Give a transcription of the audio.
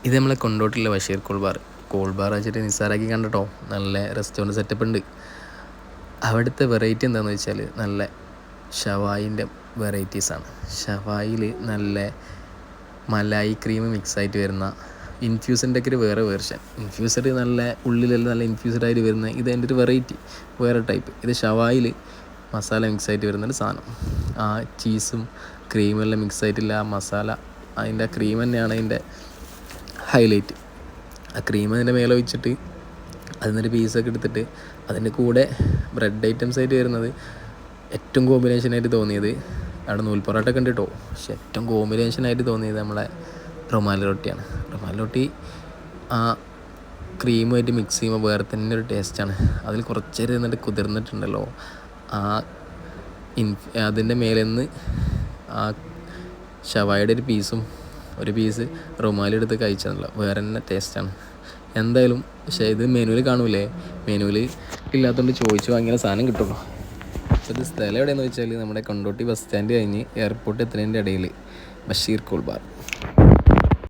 ഇത് നമ്മളെ കൊണ്ടോട്ടിലെ Basheer cool bar വെച്ചിട്ട് നിസ്സാറാക്കി കണ്ടോ. നല്ല റെസ്റ്റോറൻറ്റ് സെറ്റപ്പ് ഉണ്ട്. അവിടുത്തെ വെറൈറ്റി എന്താണെന്ന് വെച്ചാൽ നല്ല ഷവായിൻ്റെ വെറൈറ്റീസാണ്. ഷവായിൽ നല്ല മലായി ക്രീം മിക്സായിട്ട് വരുന്ന ഇൻഫ്യൂസിൻ്റെ ഒക്കെ ഒരു വേറെ വേർഷൻ. ഇൻഫ്യൂസഡ് നല്ല ഉള്ളിലെല്ലാം നല്ല ഇൻഫ്യൂസ്ഡ് ആയിട്ട് വരുന്ന ഇത് അതിൻ്റെ ഒരു വെറൈറ്റി വേറെ ടൈപ്പ്. ഇത് ഷവായിൽ മസാല മിക്സായിട്ട് വരുന്നൊരു സാധനം. ആ ചീസും ക്രീമെല്ലാം മിക്സായിട്ടില്ല ആ മസാല, അതിൻ്റെ ക്രീം തന്നെയാണ് അതിൻ്റെ ഹൈലൈറ്റ്. ആ ക്രീം അതിൻ്റെ മേലെ ഒഴിച്ചിട്ട് അതിനൊരു പീസൊക്കെ എടുത്തിട്ട് അതിൻ്റെ കൂടെ ബ്രെഡ് ഐറ്റംസ് ആയിട്ട് വരുന്നത് ഏറ്റവും കോമ്പിനേഷനായിട്ട് തോന്നിയത് അവിടെ നൂൽ പൊറോട്ട ഒക്കെ ഉണ്ട് കേട്ടോ. പക്ഷെ ഏറ്റവും കോമ്പിനേഷനായിട്ട് തോന്നിയത് നമ്മളെ റുമാൽ റൊട്ടിയാണ്. റുമാൽ റൊട്ടി ആ ക്രീമുമായിട്ട് മിക്സ് ചെയ്യുമ്പോൾ വേറെ തന്നെ ഒരു ടേസ്റ്റാണ്. അതിൽ കുറച്ച് നേരം ഇരുന്നിട്ട് കുതിർന്നിട്ടുണ്ടല്ലോ ആ അതിൻ്റെ മേലെ നിന്ന് ആ ഷവായുടെ ഒരു പീസ് റുമാലെടുത്ത് കഴിച്ചതല്ലോ വേറെ തന്നെ ടേസ്റ്റാണ് എന്തായാലും. പക്ഷേ ഇത് മെനുവിൽ കാണൂലേ, മെനുവിൽ ഇല്ലാത്തതുകൊണ്ട് ചോദിച്ചു വാങ്ങിയ സാധനം കിട്ടുള്ളൂ. ഇത് സ്ഥലം എവിടെയെന്ന് വെച്ചാൽ നമ്മുടെ കൊണ്ടോട്ടി ബസ് സ്റ്റാൻഡ് കഴിഞ്ഞ് എയർപോർട്ട് എത്തുന്നതിൻ്റെ ഇടയിൽ ബഷീർ കൂൾ ബാർ.